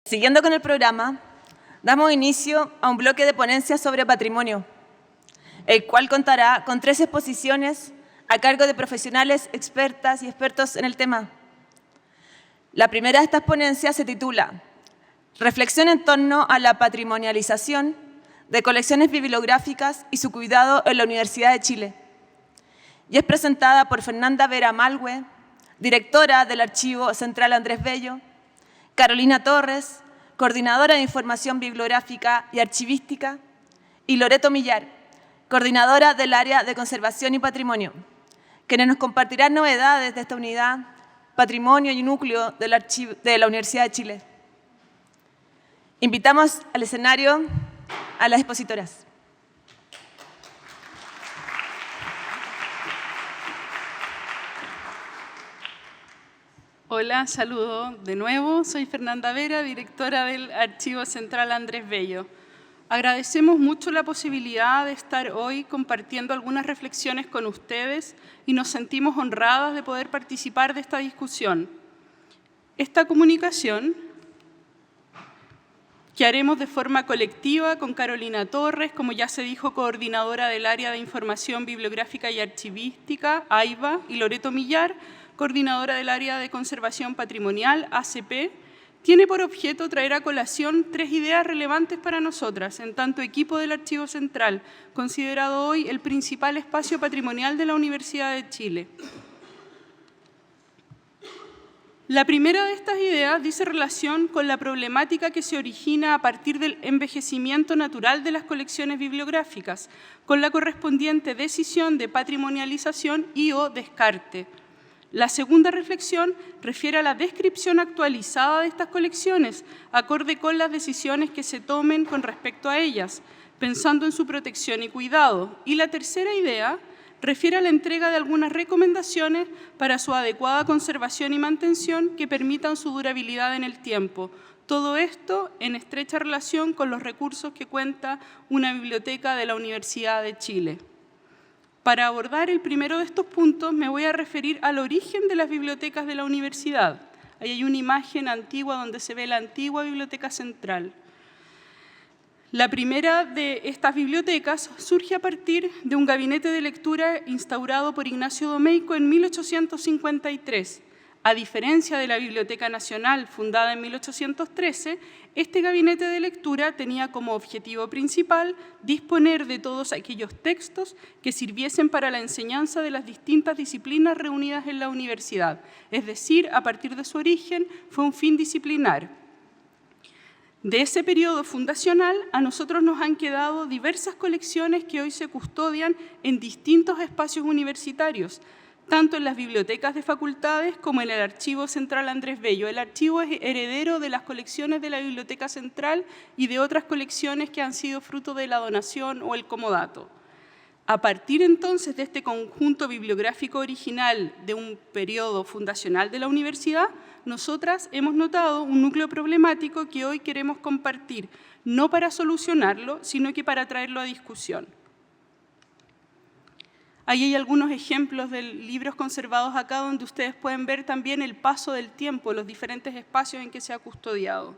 Siguiendo con el programa, damos inicio a un bloque de ponencias sobre patrimonio, el cual contará con 3 exposiciones a cargo de profesionales, expertas y expertos en el tema. La primera de estas ponencias se titula Reflexión en torno a la patrimonialización de colecciones bibliográficas y su cuidado en la Universidad de Chile, y es presentada por Fernanda Vera Malhue, directora del Archivo Central Andrés Bello, Carolina Torres, coordinadora de Información Bibliográfica y Archivística, y Loreto Millar, coordinadora del Área de Conservación y Patrimonio, quienes nos compartirán novedades de esta unidad, patrimonio y núcleo de la Universidad de Chile. Invitamos al escenario a las expositoras. Hola, saludo de nuevo. Soy Fernanda Vera, directora del Archivo Central Andrés Bello. Agradecemos mucho la posibilidad de estar hoy compartiendo algunas reflexiones con ustedes y nos sentimos honradas de poder participar de esta discusión. Esta comunicación que haremos de forma colectiva con Carolina Torres, como ya se dijo, coordinadora del Área de Información Bibliográfica y Archivística, AIBA, y Loreto Millar, coordinadora del Área de Conservación Patrimonial, ACP, tiene por objeto traer a colación 3 ideas relevantes para nosotras, en tanto equipo del Archivo Central, considerado hoy el principal espacio patrimonial de la Universidad de Chile. La primera de estas ideas dice relación con la problemática que se origina a partir del envejecimiento natural de las colecciones bibliográficas, con la correspondiente decisión de patrimonialización y/o descarte. La segunda reflexión refiere a la descripción actualizada de estas colecciones, acorde con las decisiones que se tomen con respecto a ellas, pensando en su protección y cuidado. Y la tercera idea refiere a la entrega de algunas recomendaciones para su adecuada conservación y mantención que permitan su durabilidad en el tiempo. Todo esto en estrecha relación con los recursos que cuenta una biblioteca de la Universidad de Chile. Para abordar el primero de estos puntos me voy a referir al origen de las bibliotecas de la universidad. Ahí hay una imagen antigua donde se ve la antigua Biblioteca Central. La primera de estas bibliotecas surge a partir de un gabinete de lectura instaurado por Ignacio Domeyko en 1853. A diferencia de la Biblioteca Nacional, fundada en 1813, este gabinete de lectura tenía como objetivo principal disponer de todos aquellos textos que sirviesen para la enseñanza de las distintas disciplinas reunidas en la universidad. Es decir, a partir de su origen, fue un fin disciplinar. De ese periodo fundacional, a nosotros nos han quedado diversas colecciones que hoy se custodian en distintos espacios universitarios, tanto en las bibliotecas de facultades como en el Archivo Central Andrés Bello. El archivo es heredero de las colecciones de la Biblioteca Central y de otras colecciones que han sido fruto de la donación o el comodato. A partir entonces de este conjunto bibliográfico original de un periodo fundacional de la universidad, nosotras hemos notado un núcleo problemático que hoy queremos compartir, no para solucionarlo, sino que para traerlo a discusión. Ahí hay algunos ejemplos de libros conservados acá donde ustedes pueden ver también el paso del tiempo, los diferentes espacios en que se ha custodiado.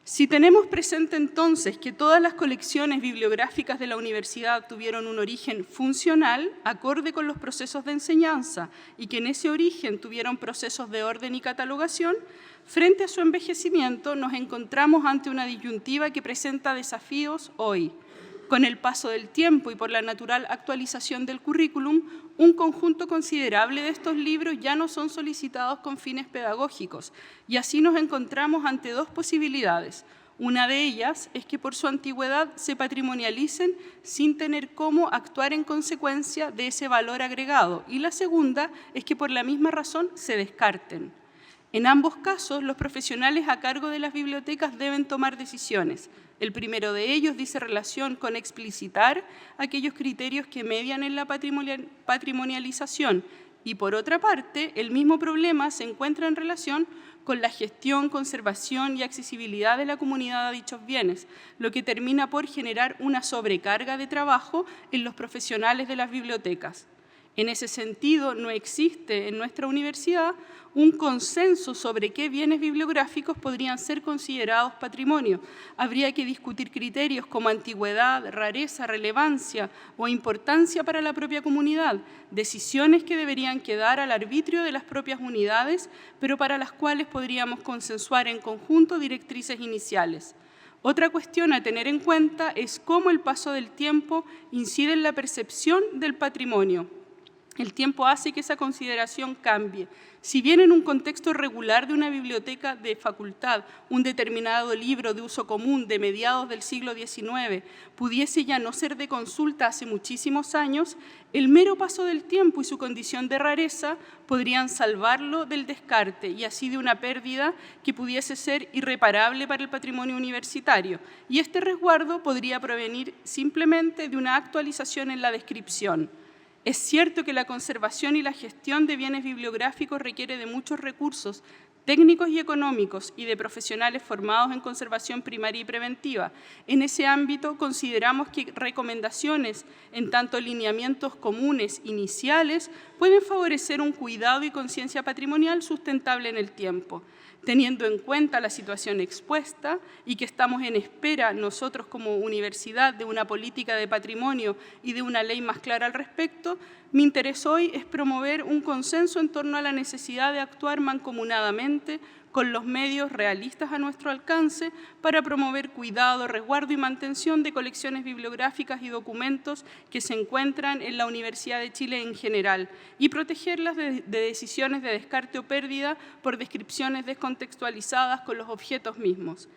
Si tenemos presente entonces que todas las colecciones bibliográficas de la universidad tuvieron un origen funcional, acorde con los procesos de enseñanza, y que en ese origen tuvieron procesos de orden y catalogación, frente a su envejecimiento nos encontramos ante una disyuntiva que presenta desafíos hoy. Con el paso del tiempo y por la natural actualización del currículum, un conjunto considerable de estos libros ya no son solicitados con fines pedagógicos, y así nos encontramos ante 2 posibilidades. Una de ellas es que por su antigüedad se patrimonialicen sin tener cómo actuar en consecuencia de ese valor agregado, y la segunda es que por la misma razón se descarten. En ambos casos, los profesionales a cargo de las bibliotecas deben tomar decisiones. El primero de ellos dice relación con explicitar aquellos criterios que median en la patrimonialización y, por otra parte, el mismo problema se encuentra en relación con la gestión, conservación y accesibilidad de la comunidad a dichos bienes, lo que termina por generar una sobrecarga de trabajo en los profesionales de las bibliotecas. En ese sentido, no existe en nuestra universidad un consenso sobre qué bienes bibliográficos podrían ser considerados patrimonio. Habría que discutir criterios como antigüedad, rareza, relevancia o importancia para la propia comunidad, decisiones que deberían quedar al arbitrio de las propias unidades, pero para las cuales podríamos consensuar en conjunto directrices iniciales. Otra cuestión a tener en cuenta es cómo el paso del tiempo incide en la percepción del patrimonio. El tiempo hace que esa consideración cambie. Si bien en un contexto regular de una biblioteca de facultad, un determinado libro de uso común de mediados del siglo XIX pudiese ya no ser de consulta hace muchísimos años, el mero paso del tiempo y su condición de rareza podrían salvarlo del descarte y así de una pérdida que pudiese ser irreparable para el patrimonio universitario. Y este resguardo podría provenir simplemente de una actualización en la descripción. Es cierto que la conservación y la gestión de bienes bibliográficos requiere de muchos recursos técnicos y económicos y de profesionales formados en conservación primaria y preventiva. En ese ámbito consideramos que recomendaciones, en tanto lineamientos comunes iniciales, pueden favorecer un cuidado y conciencia patrimonial sustentable en el tiempo. Teniendo en cuenta la situación expuesta y que estamos en espera nosotros como universidad de una política de patrimonio y de una ley más clara al respecto, mi interés hoy es promover un consenso en torno a la necesidad de actuar mancomunadamente con los medios realistas a nuestro alcance para promover cuidado, resguardo y mantención de colecciones bibliográficas y documentos que se encuentran en la Universidad de Chile en general y protegerlas de decisiones de descarte o pérdida por descripciones descontextualizadas con los objetos mismos.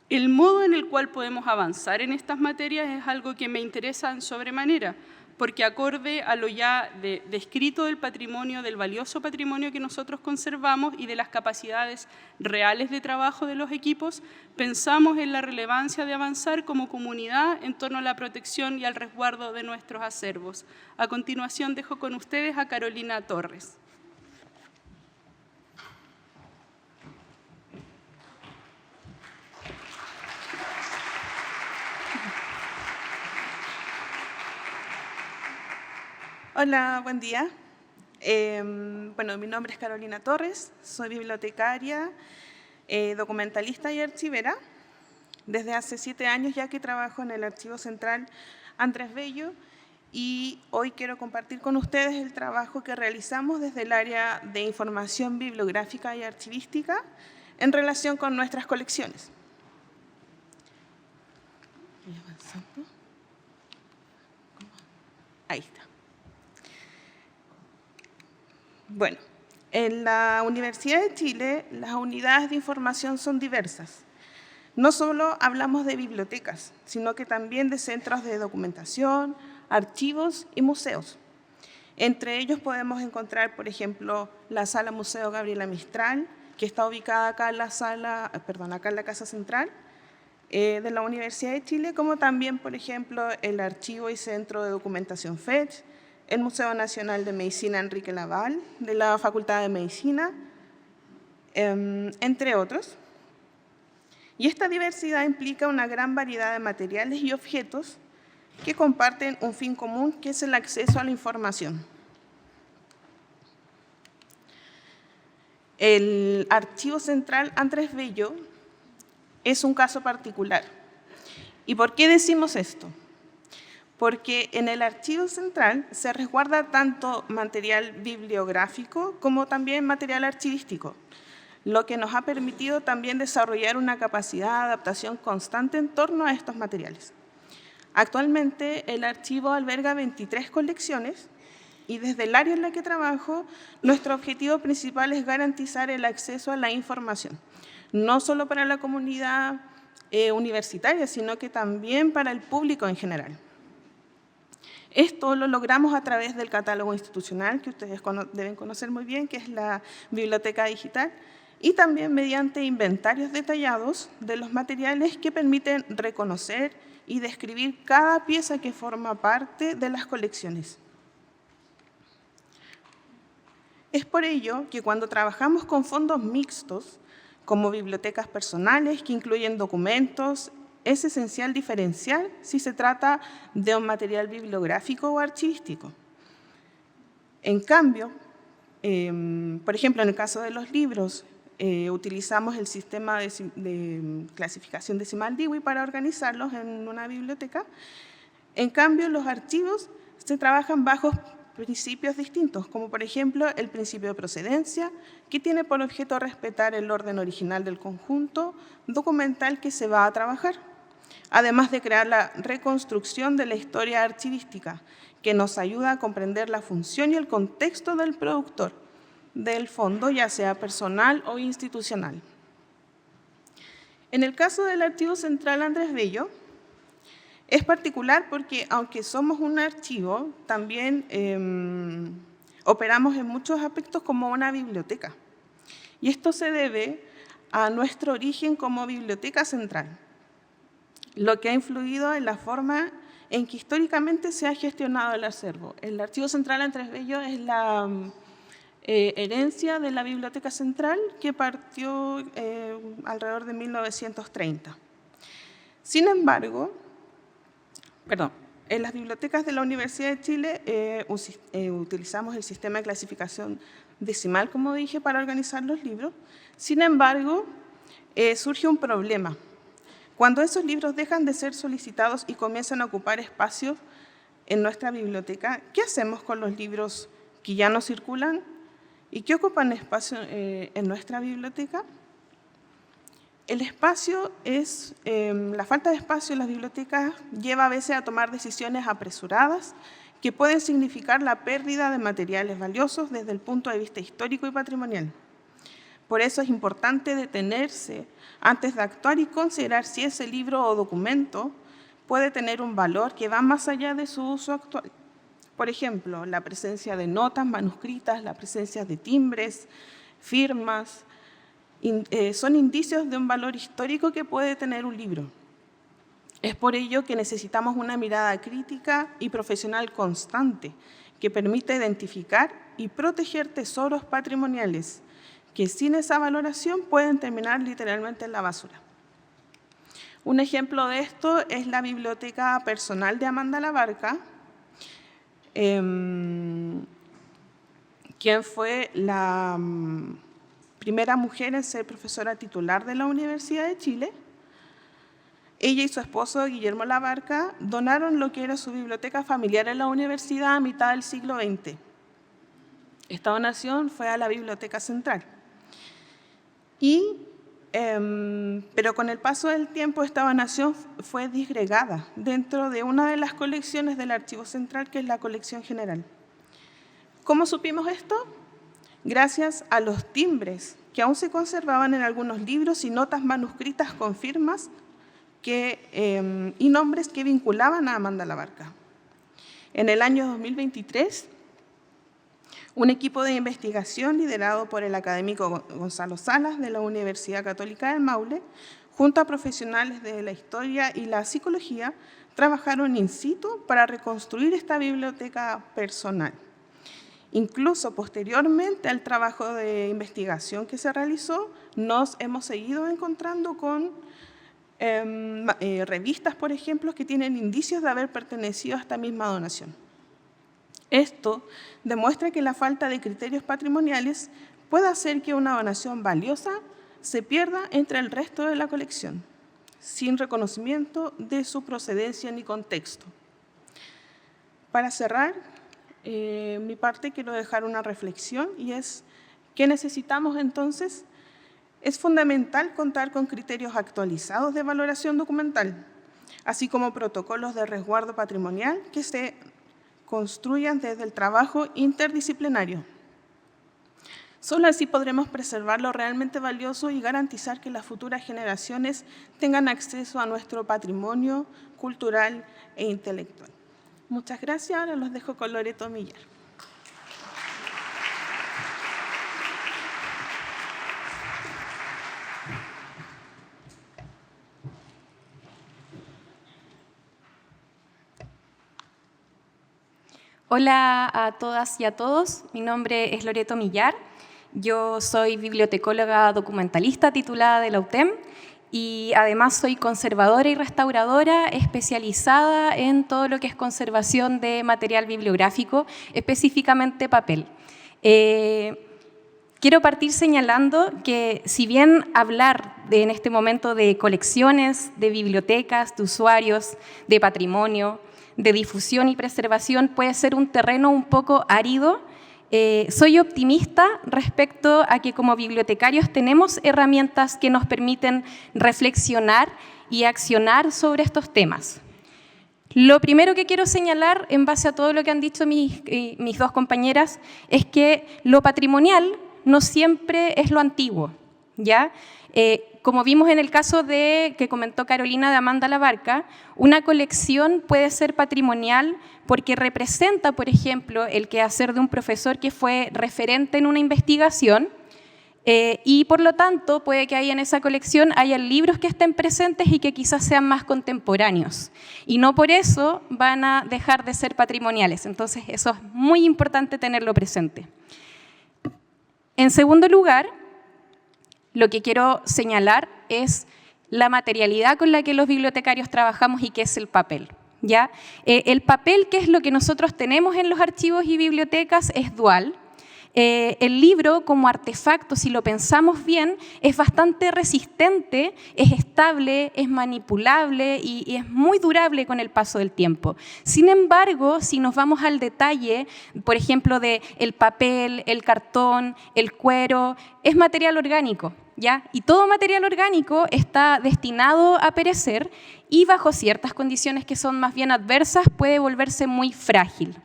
El modo en el cual podemos avanzar en estas materias es algo que me interesa en sobremanera, porque acorde a lo ya descrito del patrimonio, del valioso patrimonio que nosotros conservamos y de las capacidades reales de trabajo de los equipos, pensamos en la relevancia de avanzar como comunidad en torno a la protección y al resguardo de nuestros acervos. A continuación dejo con ustedes a Carolina Torres. Hola, buen día. Mi nombre es Carolina Torres, soy bibliotecaria, documentalista y archivera. Desde hace 7 años ya que trabajo en el Archivo Central Andrés Bello y hoy quiero compartir con ustedes el trabajo que realizamos desde el área de información bibliográfica y archivística en relación con nuestras colecciones. Voy avanzando. Ahí está. Bueno, en la Universidad de Chile las unidades de información son diversas. No solo hablamos de bibliotecas, sino que también de centros de documentación, archivos y museos. Entre ellos podemos encontrar, por ejemplo, la Sala Museo Gabriela Mistral, que está ubicada acá en la Casa Central de la Universidad de Chile, como también, por ejemplo, el Archivo y Centro de Documentación FEDS, el Museo Nacional de Medicina Enrique Laval, de la Facultad de Medicina, entre otros. Y esta diversidad implica una gran variedad de materiales y objetos que comparten un fin común, que es el acceso a la información. El Archivo Central Andrés Bello es un caso particular. ¿Y por qué decimos esto? Porque en el Archivo Central se resguarda tanto material bibliográfico como también material archivístico, lo que nos ha permitido también desarrollar una capacidad de adaptación constante en torno a estos materiales. Actualmente el archivo alberga 23 colecciones y desde el área en la que trabajo, nuestro objetivo principal es garantizar el acceso a la información, no solo para la comunidad universitaria, sino que también para el público en general. Esto lo logramos a través del catálogo institucional, que ustedes deben conocer muy bien, que es la biblioteca digital, y también mediante inventarios detallados de los materiales que permiten reconocer y describir cada pieza que forma parte de las colecciones. Es por ello que cuando trabajamos con fondos mixtos, como bibliotecas personales que incluyen documentos, es esencial diferenciar si se trata de un material bibliográfico o archivístico. En cambio, por ejemplo, en el caso de los libros, utilizamos el sistema de clasificación decimal Dewey para organizarlos en una biblioteca. En cambio, los archivos se trabajan bajo principios distintos, como por ejemplo el principio de procedencia, que tiene por objeto respetar el orden original del conjunto documental que se va a trabajar, además de crear la reconstrucción de la historia archivística, que nos ayuda a comprender la función y el contexto del productor del fondo, ya sea personal o institucional. En el caso del Archivo Central Andrés Bello, es particular porque, aunque somos un archivo, también operamos en muchos aspectos como una biblioteca. Y esto se debe a nuestro origen como biblioteca central, lo que ha influido en la forma en que históricamente se ha gestionado el acervo. El Archivo Central Andrés Bello es la herencia de la Biblioteca Central que partió alrededor de 1930. Sin embargo, en las bibliotecas de la Universidad de Chile utilizamos el sistema de clasificación decimal, como dije, para organizar los libros. Sin embargo, surge un problema. Cuando esos libros dejan de ser solicitados y comienzan a ocupar espacios en nuestra biblioteca, ¿qué hacemos con los libros que ya no circulan y que ocupan espacio en nuestra biblioteca? El espacio la falta de espacio en las bibliotecas lleva a veces a tomar decisiones apresuradas que pueden significar la pérdida de materiales valiosos desde el punto de vista histórico y patrimonial. Por eso es importante detenerse antes de actuar y considerar si ese libro o documento puede tener un valor que va más allá de su uso actual. Por ejemplo, la presencia de notas manuscritas, la presencia de timbres, firmas, son indicios de un valor histórico que puede tener un libro. Es por ello que necesitamos una mirada crítica y profesional constante que permita identificar y proteger tesoros patrimoniales que sin esa valoración pueden terminar literalmente en la basura. Un ejemplo de esto es la biblioteca personal de Amanda Labarca, quien fue la primera mujer en ser profesora titular de la Universidad de Chile. Ella y su esposo, Guillermo Labarca, donaron lo que era su biblioteca familiar en la universidad a mitad del siglo XX. Esta donación fue a la Biblioteca Central. Pero con el paso del tiempo, esta donación fue disgregada dentro de una de las colecciones del Archivo Central, que es la colección general. ¿Cómo supimos esto? Gracias a los timbres que aún se conservaban en algunos libros y notas manuscritas con firmas y nombres que vinculaban a Amanda Labarca. En el año 2023, un equipo de investigación liderado por el académico Gonzalo Salas de la Universidad Católica del Maule, junto a profesionales de la historia y la psicología, trabajaron in situ para reconstruir esta biblioteca personal. Incluso posteriormente al trabajo de investigación que se realizó, nos hemos seguido encontrando con revistas, por ejemplo, que tienen indicios de haber pertenecido a esta misma donación. Esto demuestra que la falta de criterios patrimoniales puede hacer que una donación valiosa se pierda entre el resto de la colección, sin reconocimiento de su procedencia ni contexto. Para cerrar mi parte, quiero dejar una reflexión, y es ¿qué necesitamos entonces? Es fundamental contar con criterios actualizados de valoración documental, así como protocolos de resguardo patrimonial que se construyan desde el trabajo interdisciplinario. Solo así podremos preservar lo realmente valioso y garantizar que las futuras generaciones tengan acceso a nuestro patrimonio cultural e intelectual. Muchas gracias. Ahora los dejo con Loreto Millar. Hola a todas y a todos, mi nombre es Loreto Millar, yo soy bibliotecóloga documentalista titulada de la UTEM y además soy conservadora y restauradora especializada en todo lo que es conservación de material bibliográfico, específicamente papel. Quiero partir señalando que si bien hablar en este momento de colecciones, de bibliotecas, de usuarios, de patrimonio, de difusión y preservación puede ser un terreno un poco árido, soy optimista respecto a que como bibliotecarios tenemos herramientas que nos permiten reflexionar y accionar sobre estos temas. Lo primero que quiero señalar, en base a todo lo que han dicho mis dos compañeras, es que lo patrimonial no siempre es lo antiguo, ¿ya? Como vimos en el caso que comentó Carolina de Amanda Labarca, una colección puede ser patrimonial porque representa, por ejemplo, el quehacer de un profesor que fue referente en una investigación y, por lo tanto, puede que ahí en esa colección haya libros que estén presentes y que quizás sean más contemporáneos. Y no por eso van a dejar de ser patrimoniales. Entonces, eso es muy importante tenerlo presente. En segundo lugar, lo que quiero señalar es la materialidad con la que los bibliotecarios trabajamos y que es el papel, ¿ya? El papel, que es lo que nosotros tenemos en los archivos y bibliotecas, es dual. El libro como artefacto, si lo pensamos bien, es bastante resistente, es estable, es manipulable y es muy durable con el paso del tiempo. Sin embargo, si nos vamos al detalle, por ejemplo, del papel, el cartón, el cuero, es material orgánico, ¿ya? Y todo material orgánico está destinado a perecer y bajo ciertas condiciones que son más bien adversas puede volverse muy frágil.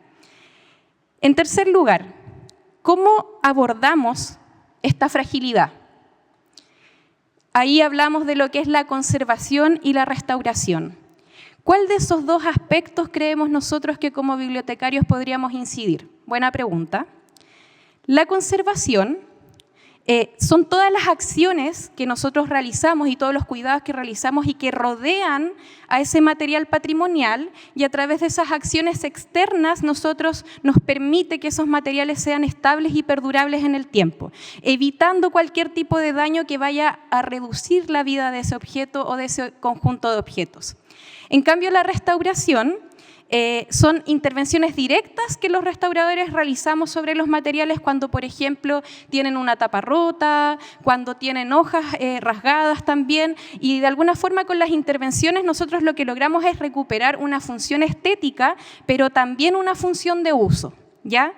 En tercer lugar, ¿cómo abordamos esta fragilidad? Ahí hablamos de lo que es la conservación y la restauración. ¿Cuál de esos dos aspectos creemos nosotros que como bibliotecarios podríamos incidir? Buena pregunta. La conservación son todas las acciones que nosotros realizamos y todos los cuidados que realizamos y que rodean a ese material patrimonial, y a través de esas acciones externas nos permite que esos materiales sean estables y perdurables en el tiempo, evitando cualquier tipo de daño que vaya a reducir la vida de ese objeto o de ese conjunto de objetos. En cambio, la restauración son intervenciones directas que los restauradores realizamos sobre los materiales cuando, por ejemplo, tienen una tapa rota, cuando tienen hojas rasgadas también, y de alguna forma con las intervenciones nosotros lo que logramos es recuperar una función estética, pero también una función de uso, ¿ya?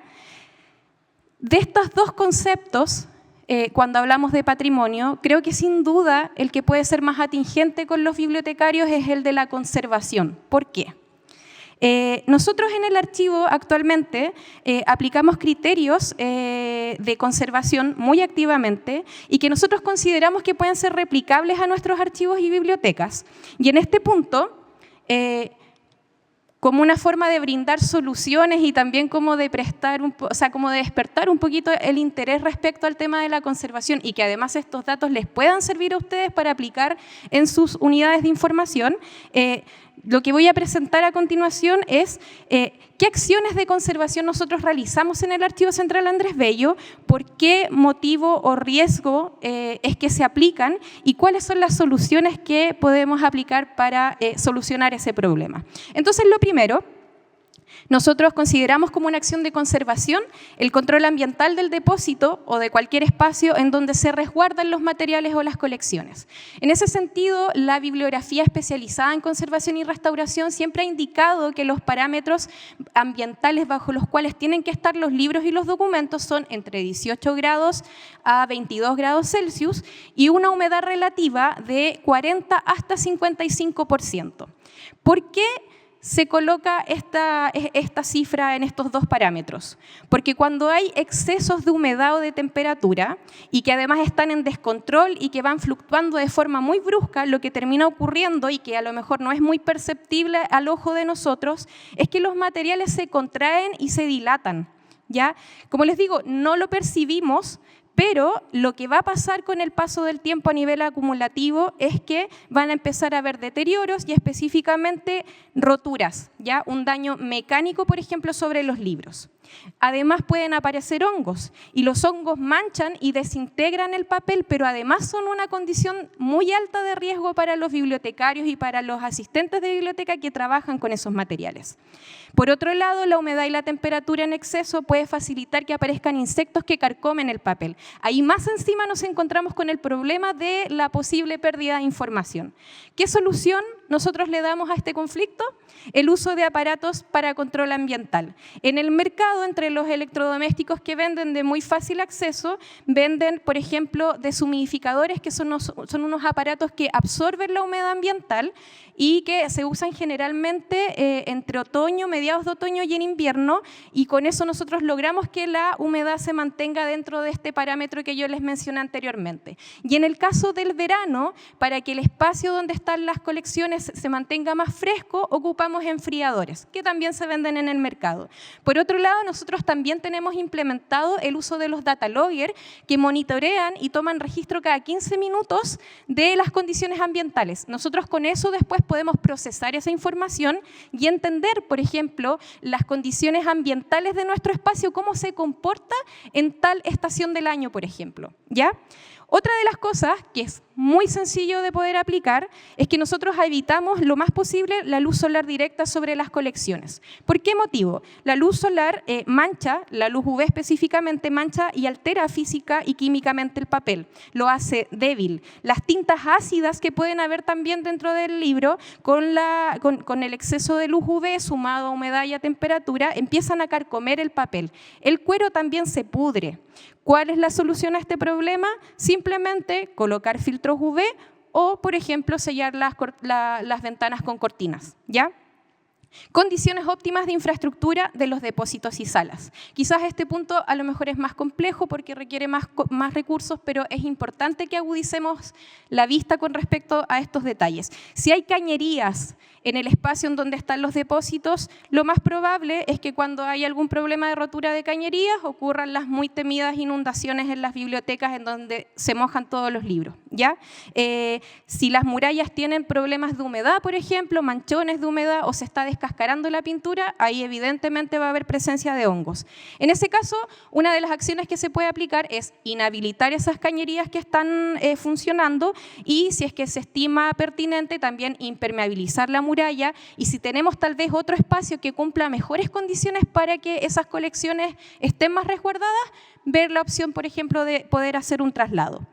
De estos dos conceptos, cuando hablamos de patrimonio, creo que sin duda el que puede ser más atingente con los bibliotecarios es el de la conservación. ¿Por qué? Nosotros en el archivo actualmente aplicamos criterios de conservación muy activamente y que nosotros consideramos que pueden ser replicables a nuestros archivos y bibliotecas. Y en este punto, como una forma de brindar soluciones y también como de como de despertar un poquito el interés respecto al tema de la conservación, y que además estos datos les puedan servir a ustedes para aplicar en sus unidades de información, lo que voy a presentar a continuación es qué acciones de conservación nosotros realizamos en el Archivo Central Andrés Bello, por qué motivo o riesgo es que se aplican y cuáles son las soluciones que podemos aplicar para solucionar ese problema. Entonces, lo primero, nosotros consideramos como una acción de conservación el control ambiental del depósito o de cualquier espacio en donde se resguardan los materiales o las colecciones. En ese sentido, la bibliografía especializada en conservación y restauración siempre ha indicado que los parámetros ambientales bajo los cuales tienen que estar los libros y los documentos son entre 18 grados a 22 grados Celsius y una humedad relativa de 40 hasta 55%. ¿Por qué se coloca esta cifra en estos dos parámetros? Porque cuando hay excesos de humedad o de temperatura y que además están en descontrol y que van fluctuando de forma muy brusca, lo que termina ocurriendo y que a lo mejor no es muy perceptible al ojo de nosotros es que los materiales se contraen y se dilatan, ¿ya? Como les digo, no lo percibimos, pero lo que va a pasar con el paso del tiempo a nivel acumulativo es que van a empezar a haber deterioros y específicamente roturas, ¿ya? Un daño mecánico, por ejemplo, sobre los libros. Además pueden aparecer hongos y los hongos manchan y desintegran el papel, pero además son una condición muy alta de riesgo para los bibliotecarios y para los asistentes de biblioteca que trabajan con esos materiales. Por otro lado, la humedad y la temperatura en exceso puede facilitar que aparezcan insectos que carcomen el papel. Ahí más encima nos encontramos con el problema de la posible pérdida de información. ¿Qué solución nosotros le damos a este conflicto? El uso de aparatos para control ambiental. En el mercado, entre los electrodomésticos que venden de muy fácil acceso, venden, por ejemplo, deshumidificadores, que son unos aparatos que absorben la humedad ambiental y que se usan generalmente entre otoño, mediados de otoño y en invierno, y con eso nosotros logramos que la humedad se mantenga dentro de este parámetro que yo les mencioné anteriormente. Y en el caso del verano, para que el espacio donde están las colecciones se mantenga más fresco, ocupamos enfriadores, que también se venden en el mercado. Por otro lado, nosotros también tenemos implementado el uso de los data logger, que monitorean y toman registro cada 15 minutos de las condiciones ambientales. Nosotros con eso después podemos procesar esa información y entender, por ejemplo, las condiciones ambientales de nuestro espacio, cómo se comporta en tal estación del año, por ejemplo, ¿ya? Otra de las cosas que es muy sencillo de poder aplicar es que nosotros evitamos lo más posible la luz solar directa sobre las colecciones. ¿Por qué motivo? La luz solar mancha, la luz UV específicamente mancha y altera física y químicamente el papel, lo hace débil. Las tintas ácidas que pueden haber también dentro del libro, con el exceso de luz UV sumado a humedad y a temperatura, empiezan a carcomer el papel. El cuero también se pudre. ¿Cuál es la solución a este problema? Simplemente colocar filtros UV o, por ejemplo, sellar las ventanas con cortinas, ¿ya? Condiciones óptimas de infraestructura de los depósitos y salas. Quizás este punto a lo mejor es más complejo porque requiere más recursos, pero es importante que agudicemos la vista con respecto a estos detalles. Si hay cañerías en el espacio en donde están los depósitos, lo más probable es que cuando hay algún problema de rotura de cañerías ocurran las muy temidas inundaciones en las bibliotecas en donde se mojan todos los libros, ¿ya? Si las murallas tienen problemas de humedad, por ejemplo, manchones de humedad o se está descascarando la pintura, ahí evidentemente va a haber presencia de hongos. En ese caso, una de las acciones que se puede aplicar es inhabilitar esas cañerías que están funcionando y, si es que se estima pertinente, también impermeabilizar la muralla, y si tenemos tal vez otro espacio que cumpla mejores condiciones para que esas colecciones estén más resguardadas, ver la opción, por ejemplo, de poder hacer un traslado.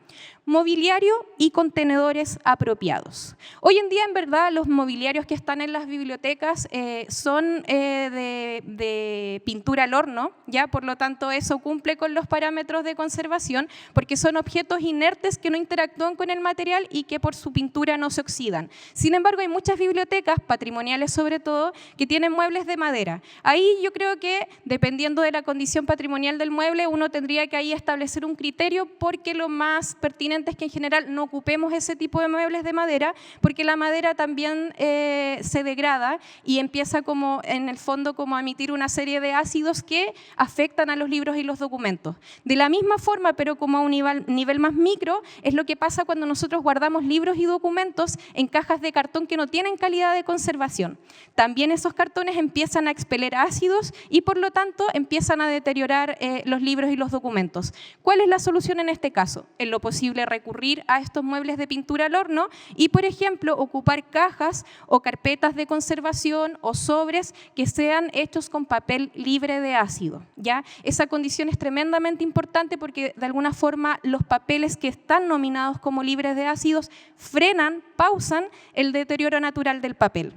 Mobiliario y contenedores apropiados. Hoy en día, en verdad, los mobiliarios que están en las bibliotecas son de pintura al horno, ¿ya? Por lo tanto, eso cumple con los parámetros de conservación porque son objetos inertes que no interactúan con el material y que por su pintura no se oxidan. Sin embargo, hay muchas bibliotecas, patrimoniales sobre todo, que tienen muebles de madera. Ahí yo creo que, dependiendo de la condición patrimonial del mueble, uno tendría que ahí establecer un criterio porque lo más pertinente es que en general no ocupemos ese tipo de muebles de madera porque la madera también se degrada y empieza como en el fondo como a emitir una serie de ácidos que afectan a los libros y los documentos. De la misma forma, pero como a un nivel más micro, es lo que pasa cuando nosotros guardamos libros y documentos en cajas de cartón que no tienen calidad de conservación. También esos cartones empiezan a expeler ácidos y por lo tanto empiezan a deteriorar los libros y los documentos. ¿Cuál es la solución en este caso? En lo posible recurrir a estos muebles de pintura al horno y, por ejemplo, ocupar cajas o carpetas de conservación o sobres que sean hechos con papel libre de ácido, ¿ya? Esa condición es tremendamente importante porque, de alguna forma, los papeles que están nominados como libres de ácidos frenan, pausan el deterioro natural del papel.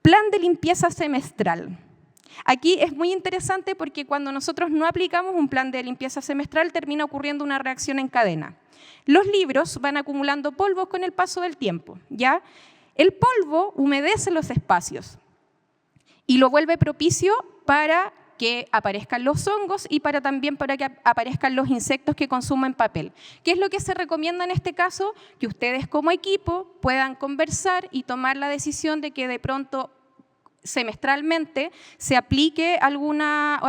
Plan de limpieza semestral. Aquí es muy interesante porque cuando nosotros no aplicamos un plan de limpieza semestral termina ocurriendo una reacción en cadena. Los libros van acumulando polvo con el paso del tiempo, ¿ya? El polvo humedece los espacios y lo vuelve propicio para que aparezcan los hongos y también para que aparezcan los insectos que consumen papel. ¿Qué es lo que se recomienda en este caso? Que ustedes como equipo puedan conversar y tomar la decisión de que de pronto semestralmente se aplique alguna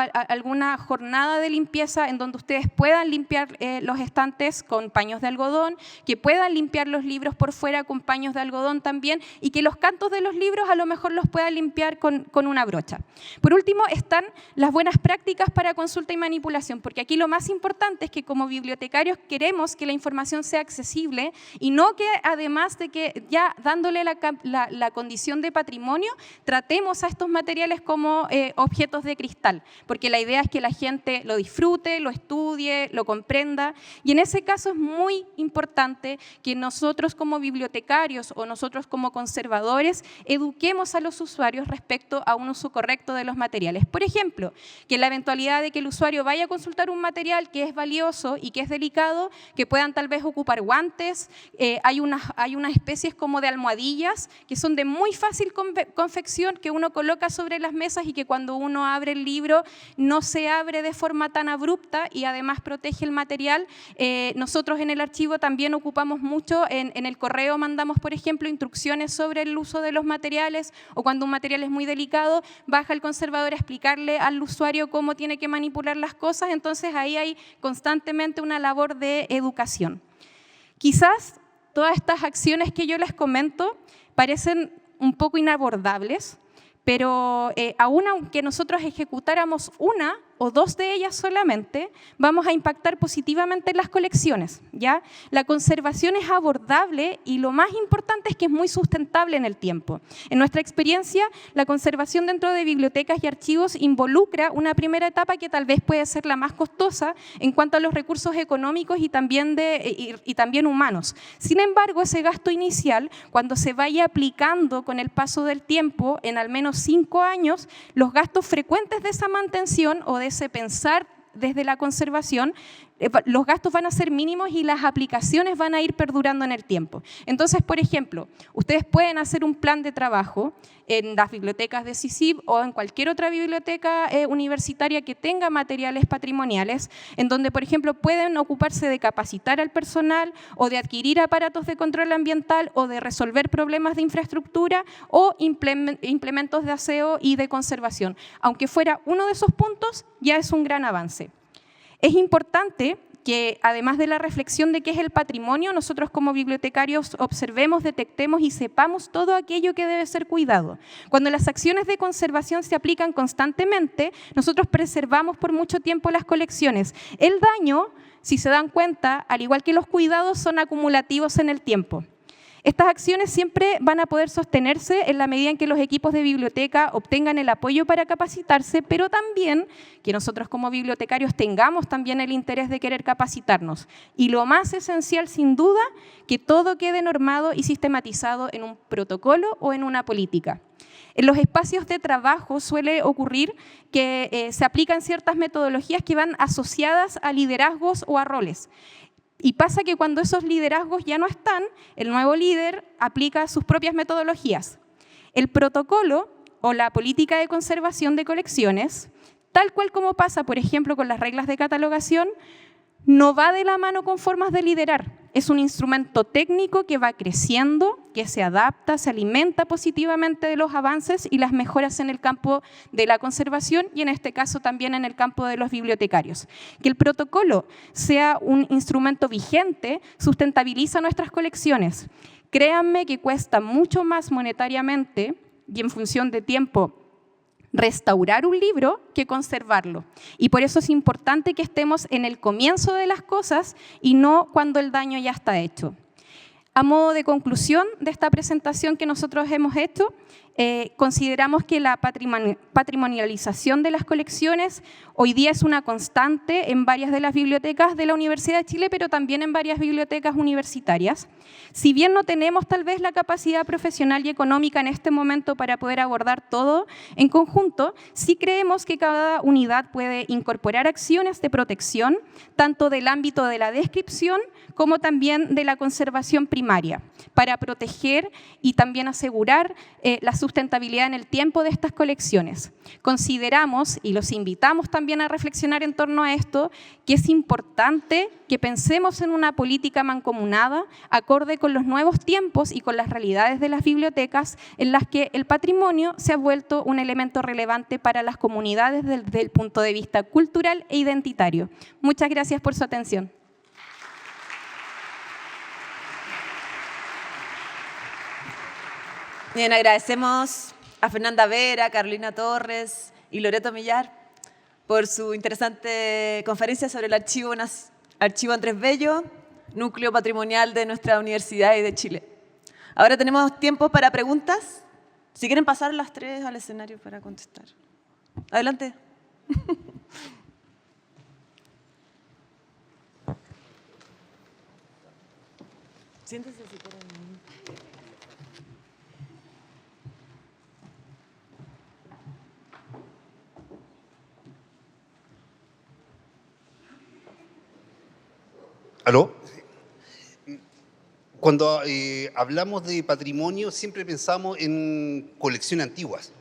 jornada de limpieza en donde ustedes puedan limpiar los estantes con paños de algodón, que puedan limpiar los libros por fuera con paños de algodón también, y que los cantos de los libros a lo mejor los puedan limpiar con una brocha. Por último, están las buenas prácticas para consulta y manipulación, porque aquí lo más importante es que como bibliotecarios queremos que la información sea accesible y no que además de que ya dándole la condición de patrimonio, tratemos a estos materiales como objetos de cristal, porque la idea es que la gente lo disfrute, lo estudie, lo comprenda, y en ese caso es muy importante que nosotros como bibliotecarios o nosotros como conservadores eduquemos a los usuarios respecto a un uso correcto de los materiales. Por ejemplo, que en la eventualidad de que el usuario vaya a consultar un material que es valioso y que es delicado, que puedan tal vez ocupar guantes, hay unas especies como de almohadillas que son de muy fácil confección, que uno coloca sobre las mesas y que cuando uno abre el libro no se abre de forma tan abrupta y además protege el material. Nosotros en el archivo también ocupamos mucho, en el correo mandamos, por ejemplo, instrucciones sobre el uso de los materiales, o cuando un material es muy delicado, baja el conservador a explicarle al usuario cómo tiene que manipular las cosas, entonces ahí hay constantemente una labor de educación. Quizás todas estas acciones que yo les comento parecen un poco inabordables, pero aún aunque nosotros ejecutáramos una o dos de ellas solamente, vamos a impactar positivamente en las colecciones, ¿ya? La conservación es abordable y lo más importante es que es muy sustentable en el tiempo. En nuestra experiencia, la conservación dentro de bibliotecas y archivos involucra una primera etapa que tal vez puede ser la más costosa en cuanto a los recursos económicos y también humanos. Sin embargo, ese gasto inicial, cuando se vaya aplicando con el paso del tiempo, en al menos 5 años, los gastos frecuentes de esa mantención o de ese pensar desde la conservación, los gastos van a ser mínimos y las aplicaciones van a ir perdurando en el tiempo. Entonces, por ejemplo, ustedes pueden hacer un plan de trabajo en las bibliotecas de CICIB o en cualquier otra biblioteca universitaria que tenga materiales patrimoniales, en donde, por ejemplo, pueden ocuparse de capacitar al personal o de adquirir aparatos de control ambiental o de resolver problemas de infraestructura o implementos de aseo y de conservación. Aunque fuera uno de esos puntos, ya es un gran avance. Es importante que, además de la reflexión de qué es el patrimonio, nosotros como bibliotecarios observemos, detectemos y sepamos todo aquello que debe ser cuidado. Cuando las acciones de conservación se aplican constantemente, nosotros preservamos por mucho tiempo las colecciones. El daño, si se dan cuenta, al igual que los cuidados, son acumulativos en el tiempo. Estas acciones siempre van a poder sostenerse en la medida en que los equipos de biblioteca obtengan el apoyo para capacitarse, pero también que nosotros como bibliotecarios tengamos también el interés de querer capacitarnos. Y lo más esencial, sin duda, que todo quede normado y sistematizado en un protocolo o en una política. En los espacios de trabajo suele ocurrir que se aplican ciertas metodologías que van asociadas a liderazgos o a roles. Y pasa que cuando esos liderazgos ya no están, el nuevo líder aplica sus propias metodologías. El protocolo o la política de conservación de colecciones, tal cual como pasa, por ejemplo, con las reglas de catalogación, no va de la mano con formas de liderar. Es un instrumento técnico que va creciendo, que se adapta, se alimenta positivamente de los avances y las mejoras en el campo de la conservación y en este caso también en el campo de los bibliotecarios. Que el protocolo sea un instrumento vigente sustentabiliza nuestras colecciones. Créanme que cuesta mucho más monetariamente y en función de tiempo restaurar un libro que conservarlo. Y por eso es importante que estemos en el comienzo de las cosas y no cuando el daño ya está hecho. A modo de conclusión de esta presentación que nosotros hemos hecho, consideramos que la patrimonialización de las colecciones hoy día es una constante en varias de las bibliotecas de la Universidad de Chile, pero también en varias bibliotecas universitarias. Si bien no tenemos tal vez la capacidad profesional y económica en este momento para poder abordar todo en conjunto, sí creemos que cada unidad puede incorporar acciones de protección, tanto del ámbito de la descripción como también de la conservación primaria, para proteger y también asegurar la sustentabilidad en el tiempo de estas colecciones. Consideramos, y los invitamos también a reflexionar en torno a esto, que es importante que pensemos en una política mancomunada acorde con los nuevos tiempos y con las realidades de las bibliotecas, en las que el patrimonio se ha vuelto un elemento relevante para las comunidades desde el punto de vista cultural e identitario. Muchas gracias por su atención. Bien, agradecemos a Fernanda Vera, Carolina Torres y Loreto Millar por su interesante conferencia sobre el Archivo Andrés Bello, núcleo patrimonial de nuestra Universidad y de Chile. Ahora tenemos tiempo para preguntas. Si quieren pasar las tres al escenario para contestar. Adelante. Siéntese si quieren. ¿Aló? Cuando hablamos de patrimonio siempre pensamos en colecciones antiguas,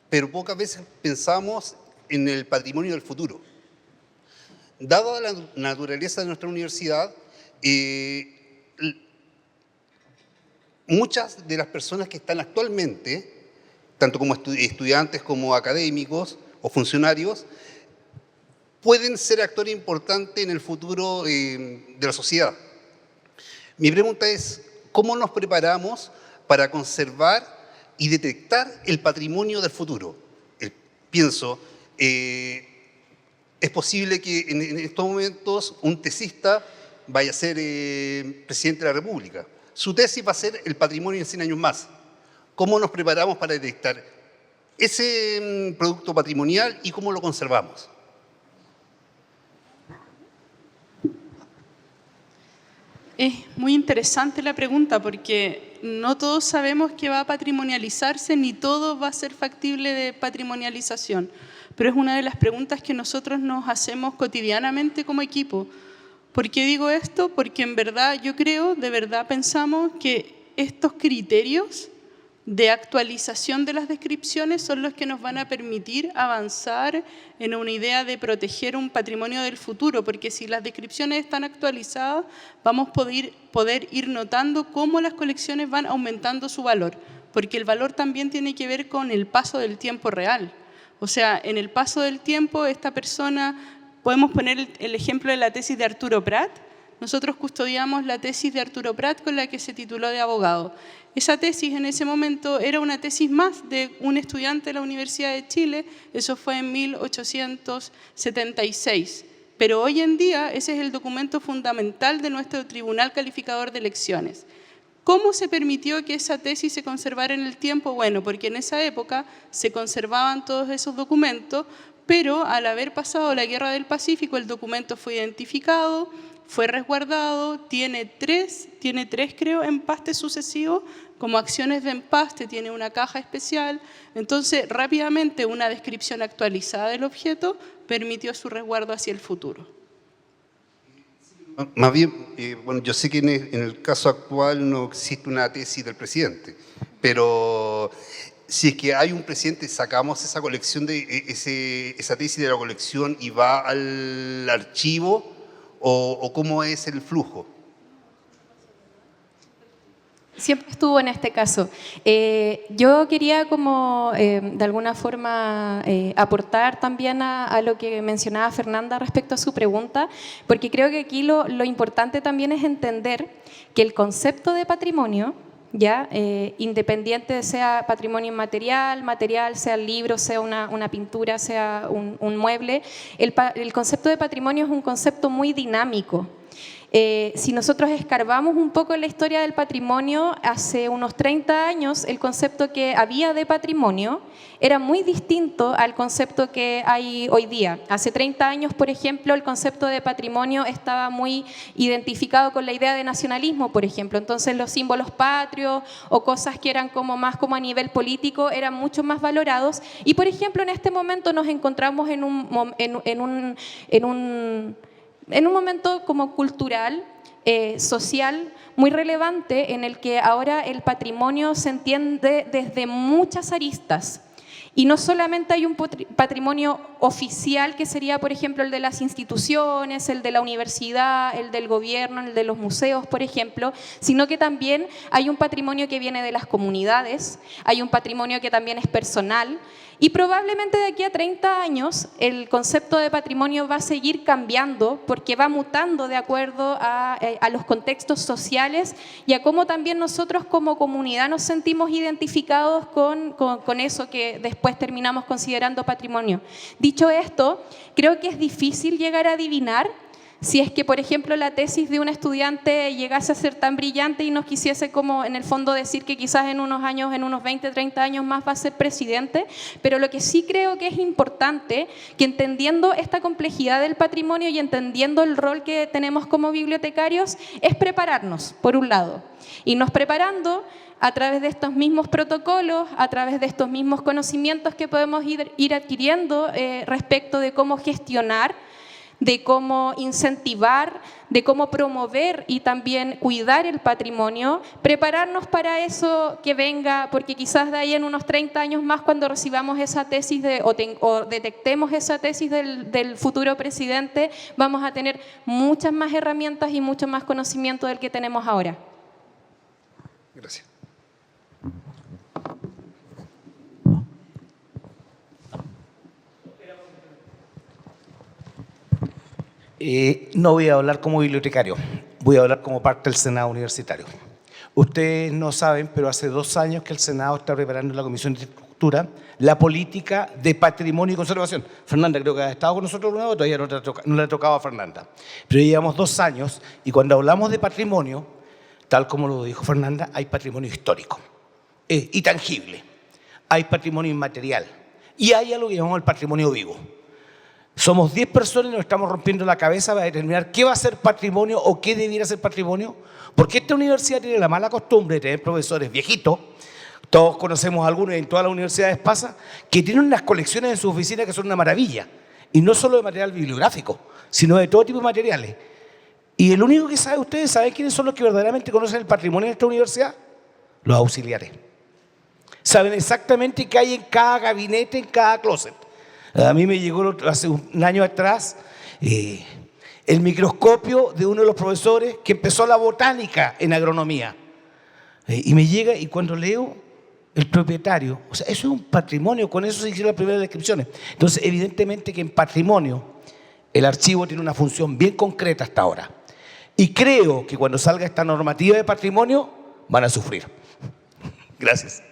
pero pocas veces pensamos en el patrimonio del futuro. Dada la naturaleza de nuestra universidad, muchas de las personas que están actualmente, tanto como estudiantes como académicos o funcionarios, pueden ser actores importantes en el futuro de la sociedad. Mi pregunta es, ¿cómo nos preparamos para conservar y detectar el patrimonio del futuro? Pienso, es posible que en estos momentos un tesista vaya a ser presidente de la República. Su tesis va a ser el patrimonio en 100 años más. ¿Cómo nos preparamos para detectar ese producto patrimonial y cómo lo conservamos? Es muy interesante la pregunta porque no todos sabemos que va a patrimonializarse ni todo va a ser factible de patrimonialización, pero es una de las preguntas que nosotros nos hacemos cotidianamente como equipo. ¿Por qué digo esto? Porque en verdad yo creo, de verdad pensamos que estos criterios de actualización de las descripciones son los que nos van a permitir avanzar en una idea de proteger un patrimonio del futuro, porque si las descripciones están actualizadas, vamos a poder ir notando cómo las colecciones van aumentando su valor, porque el valor también tiene que ver con el paso del tiempo real. O sea, en el paso del tiempo, esta persona, podemos poner el ejemplo de la tesis de Arturo Prat. Nosotros custodiamos la tesis de Arturo Prat con la que se tituló de abogado. Esa tesis en ese momento era una tesis más de un estudiante de la Universidad de Chile, eso fue en 1876. Pero hoy en día ese es el documento fundamental de nuestro Tribunal Calificador de Elecciones. ¿Cómo se permitió que esa tesis se conservara en el tiempo? Bueno, porque en esa época se conservaban todos esos documentos, pero al haber pasado la Guerra del Pacífico, el documento fue identificado, fue resguardado, tiene tres creo, empastes sucesivos, como acciones de empaste, tiene una caja especial. Entonces, rápidamente, una descripción actualizada del objeto permitió su resguardo hacia el futuro. Más bien, bueno, yo sé que en el caso actual no existe una tesis del presidente, pero si es que hay un presidente, sacamos esa colección esa tesis de la colección y va al archivo, o cómo es el flujo. Siempre estuvo en este caso. Yo quería como de alguna forma aportar también a lo que mencionaba Fernanda respecto a su pregunta, porque creo que aquí lo importante también es entender que el concepto de patrimonio, ya independiente sea patrimonio inmaterial, material, sea el libro, sea una pintura, sea un mueble, el concepto de patrimonio es un concepto muy dinámico. Si nosotros escarbamos un poco en la historia del patrimonio, hace unos 30 años el concepto que había de patrimonio era muy distinto al concepto que hay hoy día. Hace 30 años, por ejemplo, el concepto de patrimonio estaba muy identificado con la idea de nacionalismo, por ejemplo. Entonces los símbolos patrios o cosas que eran como más como a nivel político eran mucho más valorados. Y, por ejemplo, en este momento nos encontramos en un momento como cultural social muy relevante en el que ahora el patrimonio se entiende desde muchas aristas. Y no solamente hay un patrimonio oficial, que sería, por ejemplo, el de las instituciones, el de la universidad, el del gobierno, el de los museos, por ejemplo, sino que también hay un patrimonio que viene de las comunidades, hay un patrimonio que también es personal, y probablemente de aquí a 30 años el concepto de patrimonio va a seguir cambiando porque va mutando de acuerdo a los contextos sociales y a cómo también nosotros como comunidad nos sentimos identificados con eso que después terminamos considerando patrimonio. Dicho esto, creo que es difícil llegar a adivinar si es que, por ejemplo, la tesis de un estudiante llegase a ser tan brillante y nos quisiese como en el fondo decir que quizás en unos años, en unos 20, 30 años más va a ser presidente, pero lo que sí creo que es importante, que entendiendo esta complejidad del patrimonio y entendiendo el rol que tenemos como bibliotecarios, es prepararnos, por un lado, y nos preparando a través de estos mismos protocolos, a través de estos mismos conocimientos que podemos ir adquiriendo respecto de cómo gestionar, de cómo incentivar, de cómo promover y también cuidar el patrimonio, prepararnos para eso que venga, porque quizás de ahí en unos 30 años más, cuando recibamos esa tesis o detectemos esa tesis del futuro presidente, vamos a tener muchas más herramientas y mucho más conocimiento del que tenemos ahora. Gracias. No voy a hablar como bibliotecario, voy a hablar como parte del Senado Universitario. Ustedes no saben, pero hace 2 años que el Senado está preparando en la Comisión de Infraestructura la política de patrimonio y conservación. Fernanda creo que ha estado con nosotros una vez, todavía no le ha tocado a Fernanda. Pero llevamos 2 años y cuando hablamos de patrimonio, tal como lo dijo Fernanda, hay patrimonio histórico y tangible, hay patrimonio inmaterial y hay algo que llamamos el patrimonio vivo. Somos 10 personas y nos estamos rompiendo la cabeza para determinar qué va a ser patrimonio o qué debiera ser patrimonio, porque esta universidad tiene la mala costumbre de tener profesores viejitos, todos conocemos a algunos y en todas las universidades pasa, que tienen unas colecciones en su oficina que son una maravilla, y no solo de material bibliográfico, sino de todo tipo de materiales. Y el único que sabe, ustedes saben quiénes son los que verdaderamente conocen el patrimonio de esta universidad, los auxiliares. Saben exactamente qué hay en cada gabinete, en cada closet. A mí me llegó hace un año atrás el microscopio de uno de los profesores que empezó la botánica en agronomía. Y me llega y cuando leo el propietario, o sea, eso es un patrimonio, con eso se hicieron las primeras descripciones. Entonces, evidentemente que en patrimonio el archivo tiene una función bien concreta hasta ahora. Y creo que cuando salga esta normativa de patrimonio van a sufrir. Gracias.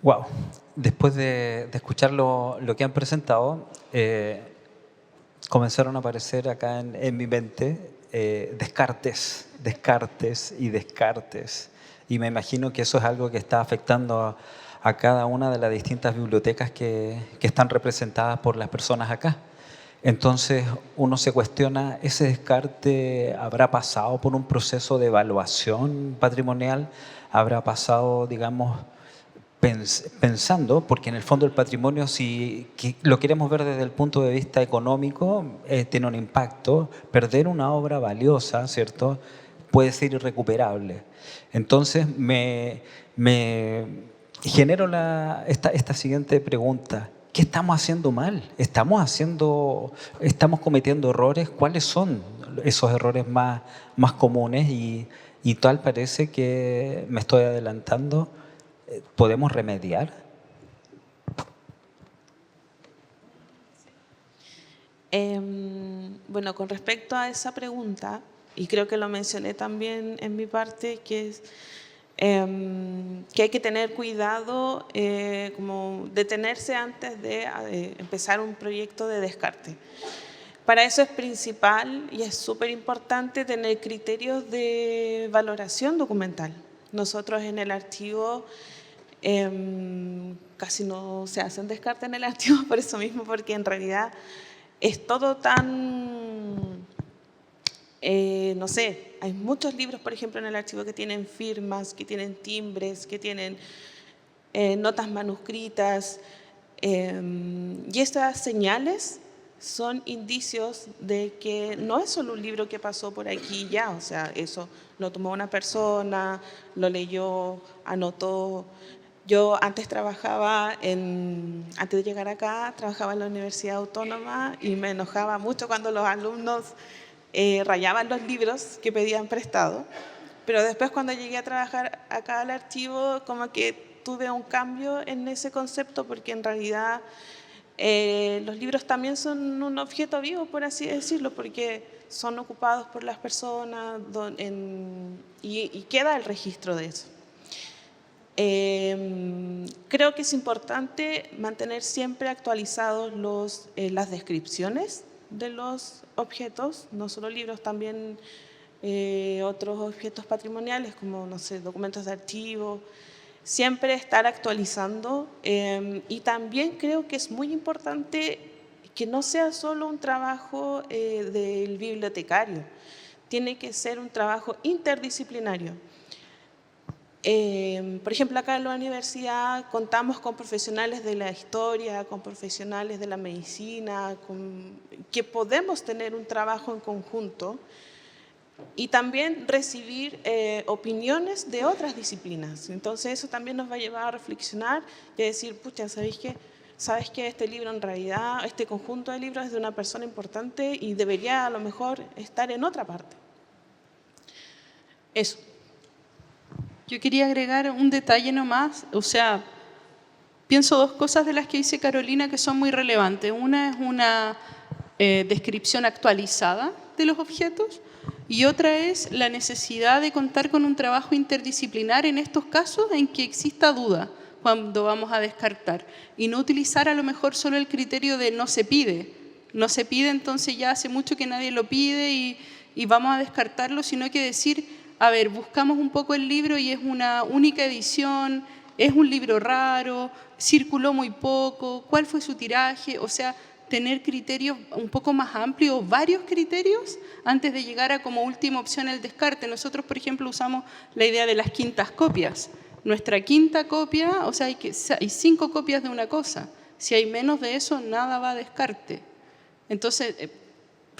Wow, después de escuchar lo que han presentado, comenzaron a aparecer acá en mi mente descartes y descartes. Y me imagino que eso es algo que está afectando a cada una de las distintas bibliotecas que están representadas por las personas acá. Entonces uno se cuestiona, ¿ese descarte habrá pasado por un proceso de evaluación patrimonial? ¿Habrá pasado, digamos, pensando, porque en el fondo el patrimonio, si lo queremos ver desde el punto de vista económico, tiene un impacto, perder una obra valiosa, ¿cierto?, puede ser irrecuperable. Entonces me genero esta siguiente pregunta: ¿qué estamos haciendo mal? ¿Estamos cometiendo errores? ¿Cuáles son esos errores más comunes? Y tal parece que me estoy adelantando. ¿Podemos remediar? Bueno, con respecto a esa pregunta, y creo que lo mencioné también en mi parte, que es que hay que tener cuidado, como detenerse antes de empezar un proyecto de descarte. Para eso es principal y es súper importante tener criterios de valoración documental. Nosotros en el archivo casi no se hacen descarte en el archivo por eso mismo, porque en realidad es todo tan, no sé, hay muchos libros, por ejemplo, en el archivo que tienen firmas, que tienen timbres, que tienen notas manuscritas, y estas señales son indicios de que no es solo un libro que pasó por aquí y ya, o sea, eso lo tomó una persona, lo leyó, anotó. Yo antes antes de llegar acá, trabajaba en la Universidad Autónoma y me enojaba mucho cuando los alumnos rayaban los libros que pedían prestado. Pero después cuando llegué a trabajar acá al archivo, como que tuve un cambio en ese concepto, porque en realidad los libros también son un objeto vivo, por así decirlo, porque son ocupados por las personas y queda el registro de eso. Creo que es importante mantener siempre actualizados las descripciones de los objetos, no solo libros, también otros objetos patrimoniales como, no sé, documentos de archivo. Siempre estar actualizando y también creo que es muy importante que no sea solo un trabajo del bibliotecario, tiene que ser un trabajo interdisciplinario. Por ejemplo, acá en la universidad contamos con profesionales de la historia, con profesionales de la medicina, que podemos tener un trabajo en conjunto y también recibir opiniones de otras disciplinas. Entonces eso también nos va a llevar a reflexionar y a decir, pucha, ¿sabes qué? Este libro en realidad, este conjunto de libros es de una persona importante y debería a lo mejor estar en otra parte. Eso. Yo quería agregar un detalle nomás, o sea, pienso dos cosas de las que dice Carolina que son muy relevantes. Una es una descripción actualizada de los objetos y otra es la necesidad de contar con un trabajo interdisciplinar en estos casos en que exista duda cuando vamos a descartar y no utilizar a lo mejor solo el criterio de no se pide. No se pide, entonces ya hace mucho que nadie lo pide y vamos a descartarlo, sino que decir, a ver, buscamos un poco el libro y es una única edición, es un libro raro, circuló muy poco, ¿cuál fue su tiraje? O sea, tener criterios un poco más amplios, varios criterios, antes de llegar a como última opción el descarte. Nosotros, por ejemplo, usamos la idea de las quintas copias. Nuestra quinta copia, o sea, hay 5 copias de una cosa. Si hay menos de eso, nada va a descarte. Entonces,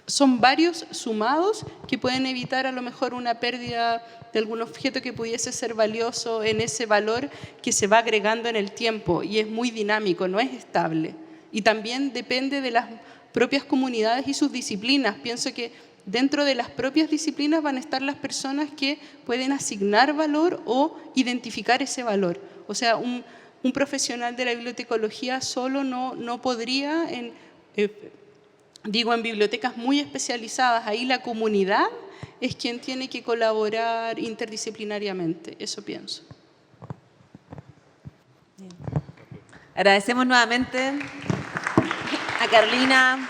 son varios sumados que pueden evitar a lo mejor una pérdida de algún objeto que pudiese ser valioso en ese valor que se va agregando en el tiempo y es muy dinámico, no es estable. Y también depende de las propias comunidades y sus disciplinas. Pienso que dentro de las propias disciplinas van a estar las personas que pueden asignar valor o identificar ese valor. O sea, un profesional de la bibliotecología solo no podría, en bibliotecas muy especializadas, ahí la comunidad es quien tiene que colaborar interdisciplinariamente, eso pienso. Bien. Agradecemos nuevamente a Carolina.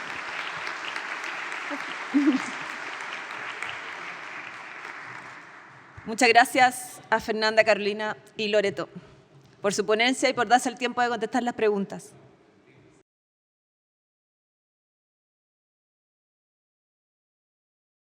Muchas gracias a Fernanda, Carolina y Loreto por su ponencia y por darse el tiempo de contestar las preguntas.